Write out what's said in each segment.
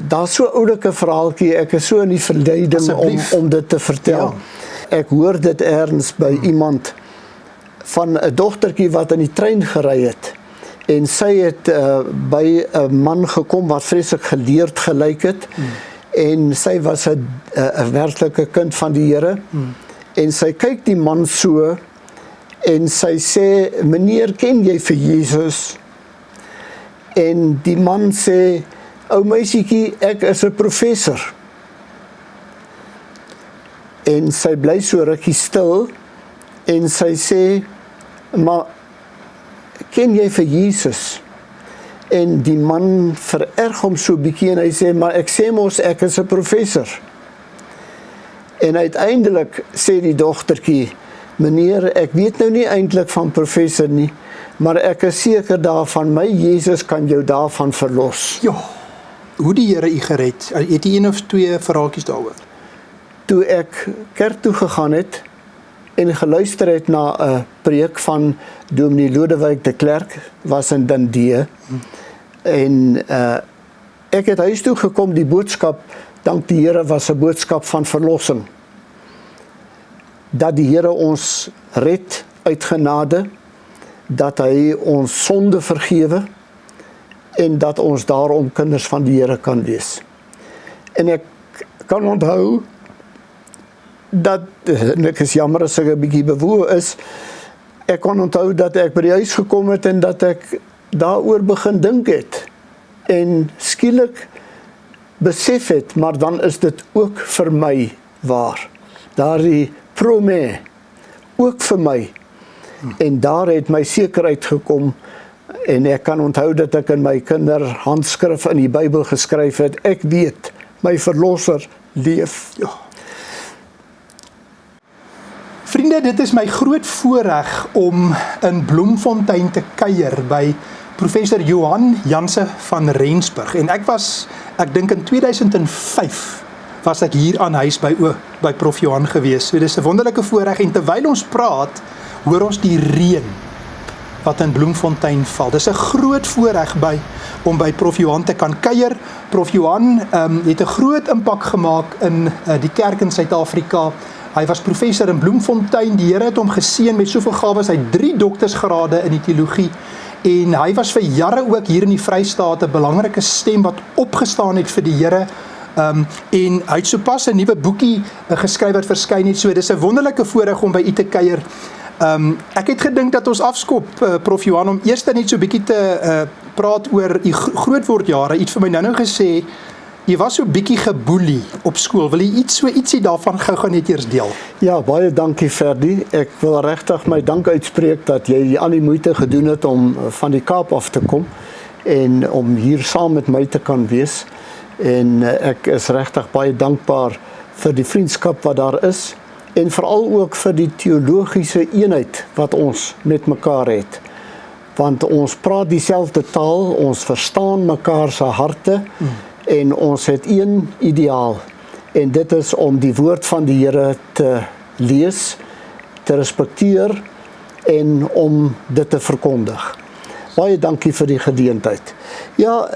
daar's so 'n oulike verhaaltjie, ek is so in die verleiding om dit te vertel. Ja. Ek hoor dit ergens by iemand van 'n dogtertjie wat in die trein gery het. En sy het by 'n man gekom wat vreeslik geleerd gelyk het. En sy was 'n werklike kind van die Here. En sy kyk die man so en sy sê, meneer, ken jy vir Jesus? En die man sê, ou meisietjie, ek is 'n professor. En sy bly so rukkie stil en sy sê, maar ken jy vir Jesus? En die man vererg hom so bietjie en hy sê, maar ek sê mos ek is 'n professor. En uiteindelik sê die dogtertjie, meneer, ek weet nou nie eintlik van professor nie, maar ek is seker daarvan, my Jesus kan jou daarvan verlos. Ja, hoe die Here u gered? Het u een of twee verhaaltjies daaroor? Toe ek kerk toe gegaan het en geluister het na 'n preek van Dominee Lodewijk de Klerk, was in Dundee, en ek het huis toe gekom, die boodskap, dank die Here, was 'n boodskap van verlossing. Dat die Here ons red uit genade, dat hy ons sonde vergewe, en dat ons daarom kinders van die Here kan wees. En ek kan onthou, dat, en ek is jammer as ek 'n bietjie bewoe is, ek kan onthou dat ek by die huis gekom het en dat ek daaroor begin dink het, en skielik besef het, maar dan is dit ook vir my waar. Daardie prome, ook vir my. En daar het my sekerheid gekom, en ek kan onthou dat ek in my kinderhandskrif in die Bybel geskryf het, ek weet, my verlosser leef. Ja. Vriende, dit is my groot voorreg om in Bloemfontein te kuier by professor Johan Janse van Rensburg. En ek dink in 2005 was ek hier aan huis by Prof Johan gewees. So dis 'n wonderlike voorreg, en terwyl ons praat, hoor ons die reën wat in Bloemfontein val. Dis 'n groot voorreg om by Prof Johan te kan kuier. Prof Johan het 'n groot impak gemaak in die kerk in Suid-Afrika. Hy was professor in Bloemfontein. Die Here het hom geseën met soveel gawes. Hy het 3 doktorsgrade in die teologie. En hy was vir jare ook hier in die Vrystaat 'n belangrike stem wat opgestaan het vir die Here. En hy het sopas 'n nuwe boekie geskryf wat verskyn het. So dis 'n wonderlike voorreg om by u te kuier. Ek het gedink dat ons afskop, Prof Johan, om eers net so 'n bietjie te praat oor u grootwordjare. U het vir my nou gesê, jy was so bietjie geboelie op skool. Wil jy ietsie daarvan gou net eers deel? Ja, baie dankie Ferdi. Ek wil regtig my dank uitspreek dat jy al die moeite gedoen het om van die Kaap af te kom en om hier saam met my te kan wees. En ek is regtig baie dankbaar vir die vriendskap wat daar is en veral ook vir die teologiese eenheid wat ons met mekaar het. Want ons praat dieselfde taal, ons verstaan mekaar se harte, en ons het een ideaal, en dit is om die woord van die Here te lees, te respekteer en om dit te verkondig. Baie dankie vir die geleentheid. Ja,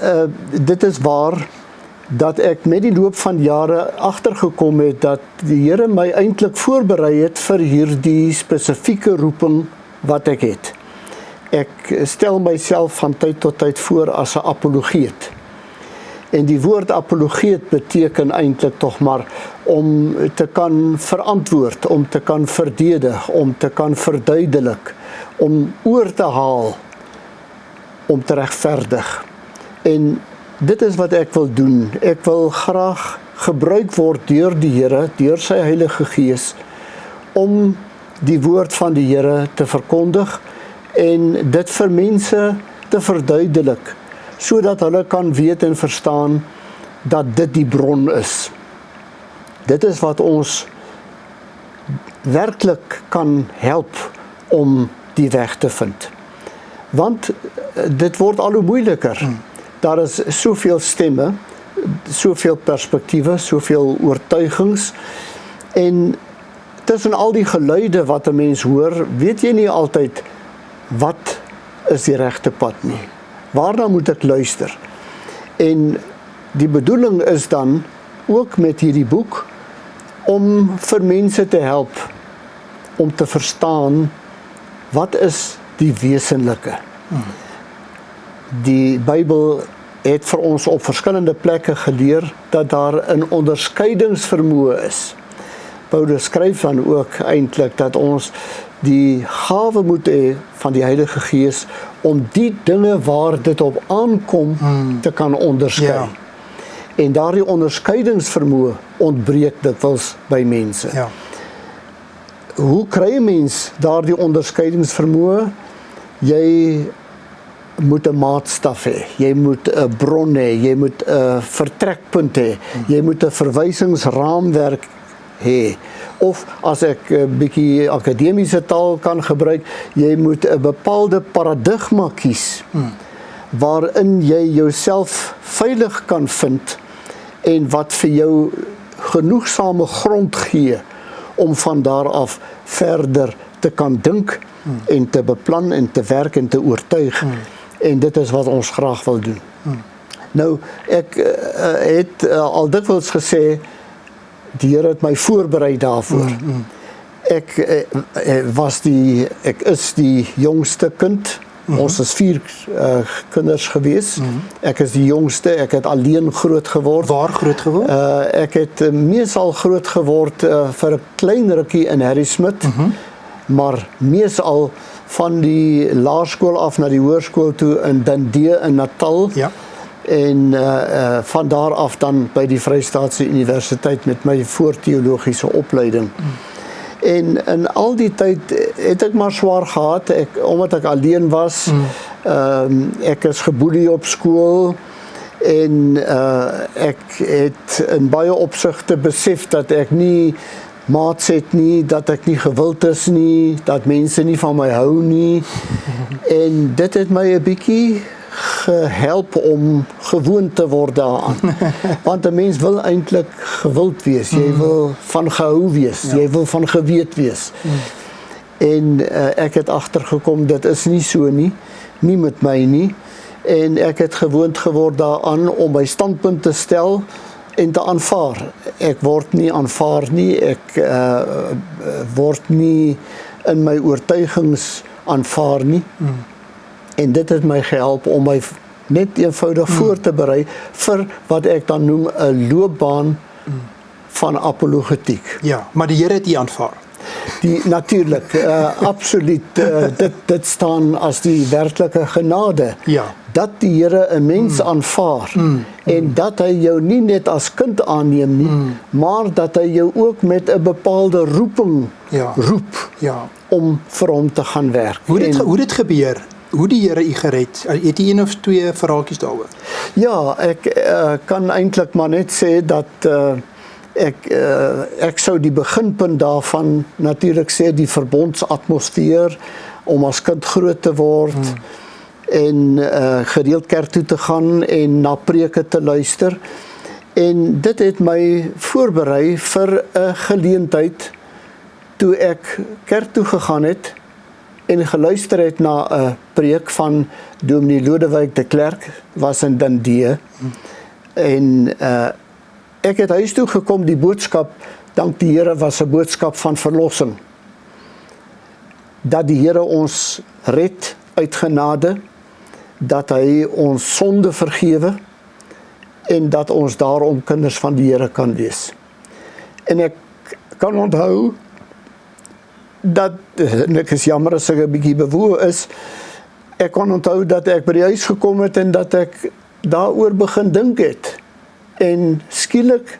dit is waar dat ek met die loop van jare agtergekom het dat die Here my eintlik voorberei het vir hierdie spesifieke roeping wat ek het. Ek stel myself van tyd tot tyd voor as 'n apologeet. En die woord apologeet beteken eintlik tog maar om te kan verantwoord, om te kan verdedig, om te kan verduidelik, om oor te haal, om te regverdig. En dit is wat ek wil doen. Ek wil graag gebruik word deur die Here, deur sy Heilige Gees, om die woord van die Here te verkondig en dit vir mense te verduidelik, sodat hulle kan weet en verstaan dat dit die bron is. Dit is wat ons werklik kan help om die weg te vind. Want dit word al hoe moeiliker. Daar is soveel stemme, soveel perspektiewe, soveel oortuigings, en tussen al die geluide wat 'n mens hoor, weet jy nie altyd wat is die regte pad nie. Waarna moet ek luister? En die bedoeling is dan ook met hierdie boek om vir mense te help om te verstaan wat is die wesenlike. Die Bybel het vir ons op verskillende plekke geleer dat daar 'n onderskeidingsvermoë is. Paulus skryf dan ook eintlik dat ons die gawe moet hê van die Heilige Gees om die dinge waar dit op aankom te kan onderskei. Ja. En daardie onderskeidingsvermoë ontbreek dikwels by mense. Ja. Hoe kry 'n mens daardie onderskeidingsvermoë? Jy moet 'n maatstaf hê, jy moet 'n bron hê, jy moet 'n vertrekpunt hê, jy moet 'n verwysingsraamwerk hê. Of as ek 'n bietjie akademiese taal kan gebruik, jy moet 'n bepaalde paradigma kies waarin jy jouself veilig kan vind en wat vir jou genoegsame grond gee om van daar af verder te kan dink en te beplan en te werk en te oortuig. En dit is wat ons graag wil doen. Nou, ek het al dikwels gesê, die Here het my voorberei daarvoor. Ek is die jongste kind. Ons is 4 kinders gewees. Ek is die jongste, ek het alleen groot geword. Waar groot geword? Ek het meesal groot geword vir 'n klein rukkie in Harrismith, maar meesal van die laerskool af na die hoërskool toe in Dundee in Natal. Ja. En van daar af dan by die Vrystaatse Universiteit met my voorteologiese opleiding. En in al die tyd het ek maar swaar gehad, omdat ek alleen was. Ek is geboelie op skool en ek het in baie opsigte besef dat ek nie maats het nie, dat ek nie gewild is nie, dat mense nie van my hou nie. En dit het my 'n bietjie gehelp om gewoon te word daaraan. Want 'n mens wil eintlik gewild wees, jy wil van gehou wees, jy wil van geweet wees. En ek het agtergekom, dit is nie so nie met my nie. En ek het gewoond geword daaraan om my standpunt te stel en te aanvaar. Ek word nie aanvaar nie, ek word nie in my oortuigings aanvaar nie. En dit het my gehelp om my net eenvoudig voor te berei vir wat ek dan noem 'n loopbaan van apologetiek. Ja, maar die Here het U aanvaar. Natuurlik, absoluut, dit staan as die werklike genade. Ja. Dat die Here 'n mens aanvaar en dat hy jou nie net as kind aanneem nie, maar dat hy jou ook met 'n bepaalde roeping roep om vir hom te gaan werk. Hoe dit gebeur? Hoe die Here U gered? Het U 1 of 2 verhaaltjies daaroor? Ja, ek kan eintlik maar net sê dat ek sou die beginpunt daarvan natuurlik sê die verbondsatmosfeer om as kind groot te word en gereeld kerk toe te gaan en na preke te luister. En dit het my voorberei vir 'n geleentheid toe ek kerk toe gegaan het en geluister het na 'n preek van Dominee Lodewyk de Klerk, was in Dundee. En ek het huis toe gekom, die boodskap, dank die Here, was 'n boodskap van verlossing. Dat die Here ons red uit genade, dat hy ons sonde vergewe en dat ons daarom kinders van die Here kan wees. En ek kan onthou dat, en ek is jammer as ek 'n bietjie bewoe is, ek kan onthou dat ek by die huis gekom het en dat ek daaroor begin dink het en skielik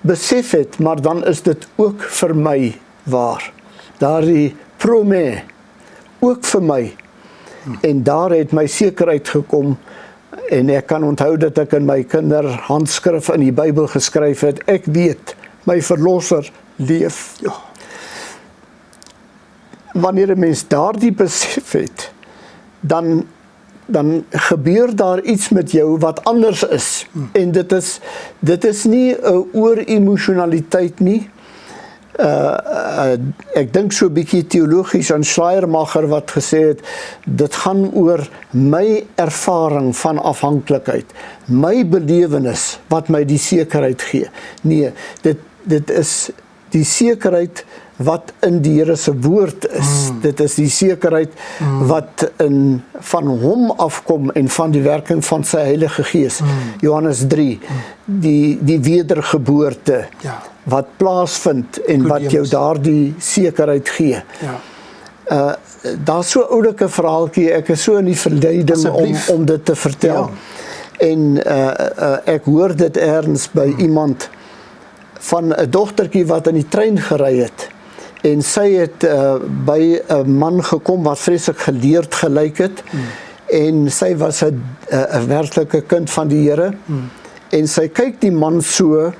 besef het, maar dan is dit ook vir my waar. Daardie prome ook vir my. En daar het my sekerheid gekom en ek kan onthou dat ek in my kinderhandskrif in die Bybel geskryf het, ek weet, my verlosser leef. Ja. Wanneer 'n mens daardie besef het, dan gebeur daar iets met jou wat anders is. En dit is nie 'n oor-emosionaliteit nie. Ek dink so 'n bietjie teologies aan Schleiermacher wat gesê het, dit gaan oor my ervaring van afhanklikheid, my belewenis wat my die sekerheid gee. Nee, dit is die sekerheid wat in die Here se woord is. Dit is die sekerheid wat van hom afkom en van die werking van sy Heilige Gees. Johannes 3, die wedergeboorte wat plaasvind en wat jou daardie sekerheid gee. Daar's so 'n oulike verhaaltjie, ek is so in die verleiding om dit te vertel. En ek hoor dit ergens by iemand van 'n dogtertjie wat in die trein gery het. En sy het by 'n man gekom wat vreeslik geleerd gelyk het. En sy was 'n werklike kind van die Here. En sy kyk die man so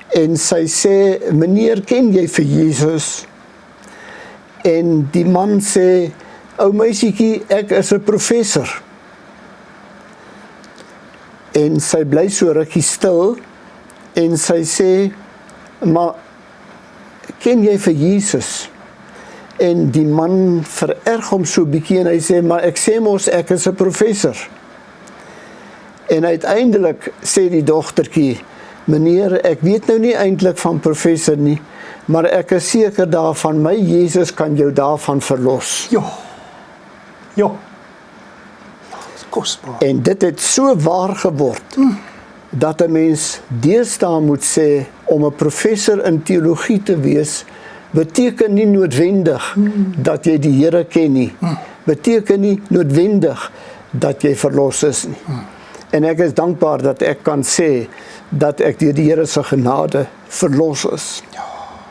en sy sê, meneer, ken jy vir Jesus? En die man sê, ou meisietjie, ek is 'n professor. En sy bly so rukkie stil en sy sê, maar ken jy vir Jesus? En die man vererg hom so bietjie en hy sê, maar ek sê mos ek is 'n professor. En uiteindelik sê die dogtertjie, meneer, ek weet nou nie eintlik van professor nie, maar ek is seker daarvan, my Jesus kan jou daarvan verlos. Ja, is kosbaar. En dit het so waar geword, dat 'n mens deesdae moet sê, om 'n professor in teologie te wees, beteken nie noodwendig dat jy die Here ken nie. Beteken nie noodwendig dat jy verlos is nie. En ek is dankbaar dat ek kan sê, dat ek deur die Here se genade verlos is. Ja,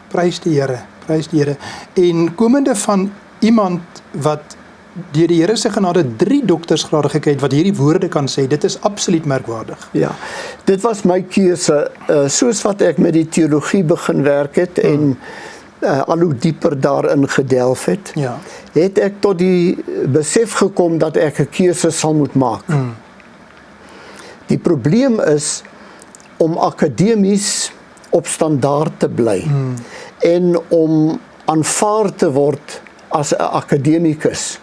prys die Here, prys die Here. En komende van iemand wat deur die Here se genade 3 doktersgrade gekry het, wat hierdie woorde kan sê, dit is absoluut merkwaardig. Ja, dit was my keuse, soos wat ek met die teologie begin werk het, en al hoe dieper daarin gedelf het, het ek tot die besef gekom dat ek 'n keuse sal moet maak. Die probleem is om akademies op standaard te bly en om aanvaar te word as 'n akademikus,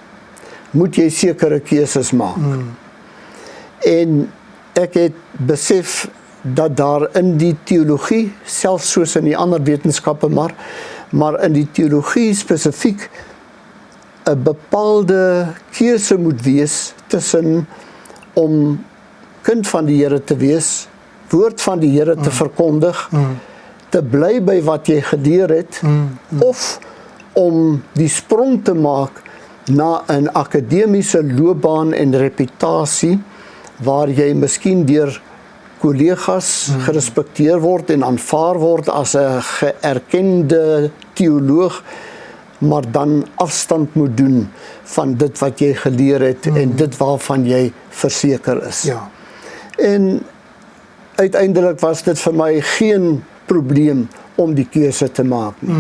moet jy sekere keuses maak. En ek het besef dat daar in die teologie, selfs soos in die ander wetenskappe maar in die teologie spesifiek 'n bepaalde keuse moet wees tussen om kind van die Here te wees, woord van die Here te verkondig, te bly by wat jy geleer het, of om die sprong te maak na 'n akademiese loopbaan en reputasie, waar jy miskien deur kollegas gerespekteer word en aanvaar word as 'n geërkende teoloog, maar dan afstand moet doen van dit wat jy geleer het en dit waarvan jy verseker is. En uiteindelik was dit vir my geen probleem om die keuse te maak nie.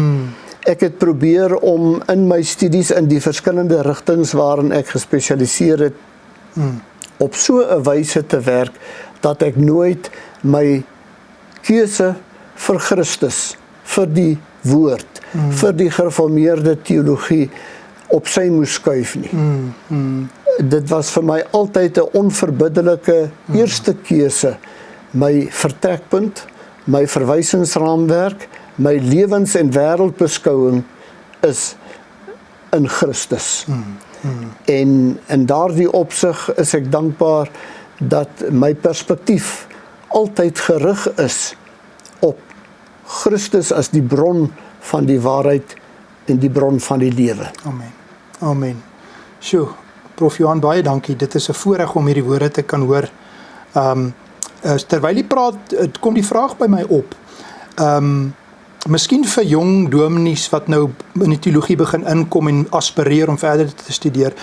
Ek het probeer om in my studies in die verskillende rigtings waarin ek gespesialiseer het, op so 'n wyse te werk, dat ek nooit my keuse vir Christus, vir die woord, vir die gereformeerde teologie op sy moes skuif nie. Dit was vir my altyd 'n onverbiddelike eerste keuse, my vertrekpunt, my verwysingsraamwerk, my lewens- en wêreldbeskouing is in Christus. En in daardie opsig is ek dankbaar dat my perspektief altyd gerig is op Christus as die bron van die waarheid en die bron van die lewe. Amen. Amen. Sjoe, Prof Johan, baie dankie. Dit is 'n voorreg om hierdie woorde te kan hoor. Terwyl jy praat, kom die vraag by my op. Miskien vir jong dominees wat nou in die teologie begin inkom en aspireer om verder te studeer,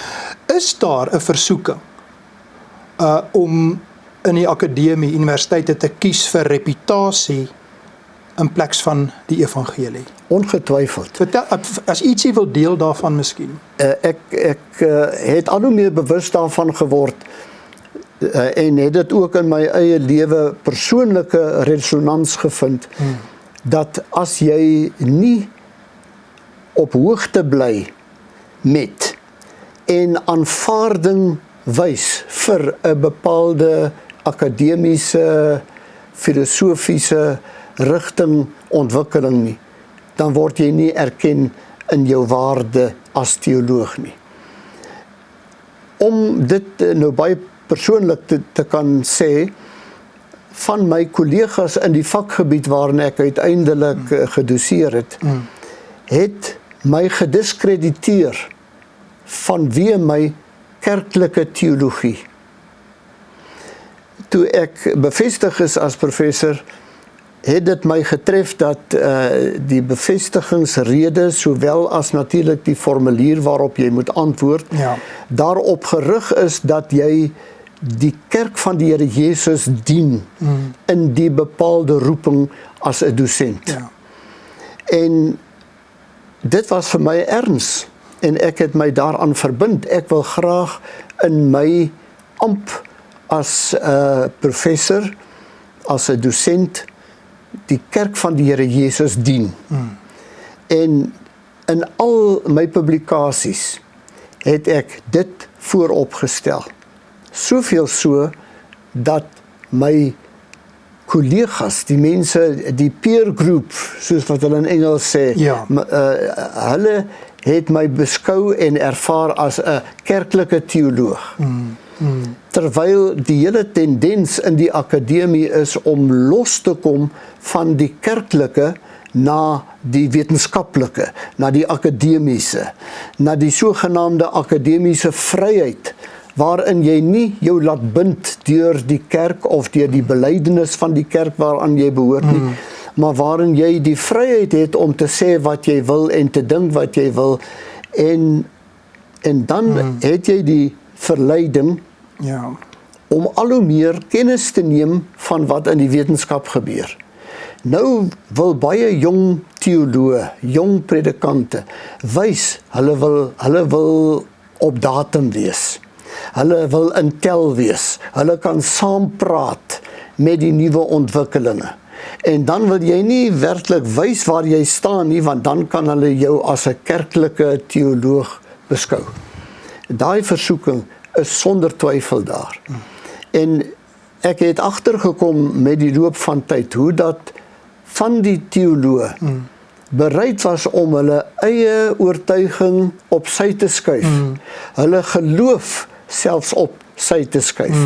is daar 'n versoeking om in die akademie, universiteite te kies vir reputasie in plek van die evangelie? Ongetwyfeld. Vertel, as ietsie wil deel daarvan miskien. Ek het al hoe meer bewus daarvan geword, en het dit ook in my eie lewe persoonlike resonans gevind, dat as jy nie op hoogte bly met en aanvaarding wys vir 'n bepaalde akademiese, filosofiese rigting ontwikkeling nie, dan word jy nie erken in jou waarde as teoloog nie. Om dit nou baie persoonlik te kan sê, van my kollegas in die vakgebied waarin ek uiteindelik gedoseer het my gediskrediteer vanweë my kerklike teologie. Toe ek bevestig is as professor, het dit my getref dat die bevestigingsrede, sowel as natuurlik die formulier waarop jy moet antwoord, daarop gerig is dat jy die kerk van die Here Jesus dien in die bepaalde roeping as 'n dosent. En dit was vir my erns en ek het my daaraan verbind. Ek wil graag in my amp as professor, as 'n dosent, die kerk van die Here Jesus dien. En in al my publikasies het ek dit vooropgestel. Soveel so dat my kollegas, die mense, die peer group, soos wat hulle in Engels sê, hulle het my beskou en ervaar as 'n kerklike teoloog. Terwyl die hele tendens in die akademie is om los te kom van die kerklike na die wetenskaplike, na die akademiese, na die sogenaamde akademiese vryheid, waarin jy nie jou laat bind deur die kerk of deur die belydenis van die kerk waaraan jy behoort nie, maar waarin jy die vryheid het om te sê wat jy wil en te dink wat jy wil, en dan het jy die verleiding om al hoe meer kennis te neem van wat in die wetenskap gebeur. Nou wil baie jong teoloë, jong predikante wys, hulle wil op datum wees. Hulle wil in tel wees. Hulle kan saampraat met die nuwe ontwikkelinge. En dan wil jy nie werklik wys waar jy staan nie, want dan kan hulle jou as 'n kerklike teoloog beskou. Daai versoeking is sonder twyfel daar. En ek het agtergekom met die loop van tyd hoe dat van die teoloë bereid was om hulle eie oortuiging op sy te skuif. Hulle geloof selfs op sy te skuif,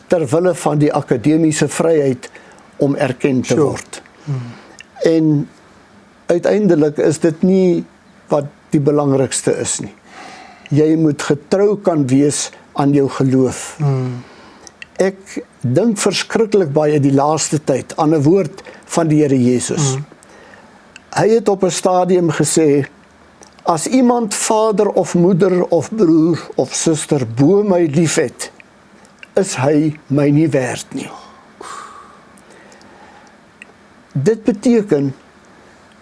terwille van die akademiese vryheid om erken te word. En uiteindelik is dit nie wat die belangrikste is nie. Jy moet getrou kan wees aan jou geloof. Ek dink verskriklik baie die laaste tyd aan 'n woord van die Here Jesus. Hy het op 'n stadium gesê, as iemand vader of moeder of broer of suster bo my liefhet, is hy my nie werd nie. Dit beteken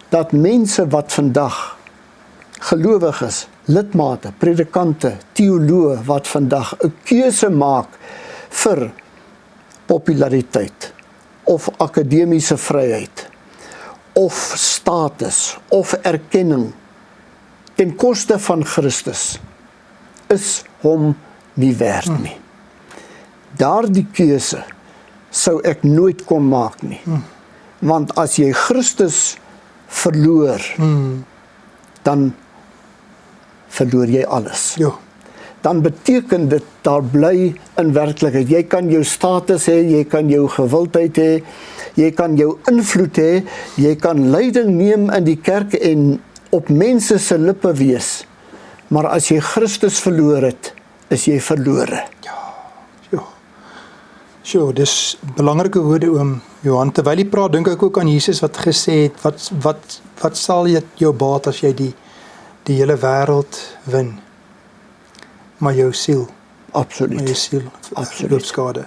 dat mense wat vandag gelowiges, lidmate, predikante, teoloë wat vandag 'n keuse maak vir populariteit of akademiese vryheid of status of erkenning ten koste van Christus, is hom nie werd nie. Daardie keuse sou ek nooit kon maak nie. Want as jy Christus verloor, dan verloor jy alles. Dan beteken dit, daar bly in werklikheid, jy kan jou status hê, jy kan jou gewildheid hê, jy kan jou invloed hê, jy kan leiding neem in die kerk en op mense se lippe wees, maar as jy Christus verloor het, is jy verlore. Sjoe, dis belangrike woorde oom Johan. Terwyl jy praat, dink ek ook aan Jesus wat gesê het, wat sal jou baat as jy die hele wêreld win, maar jou siel, Absoluut. loop skade.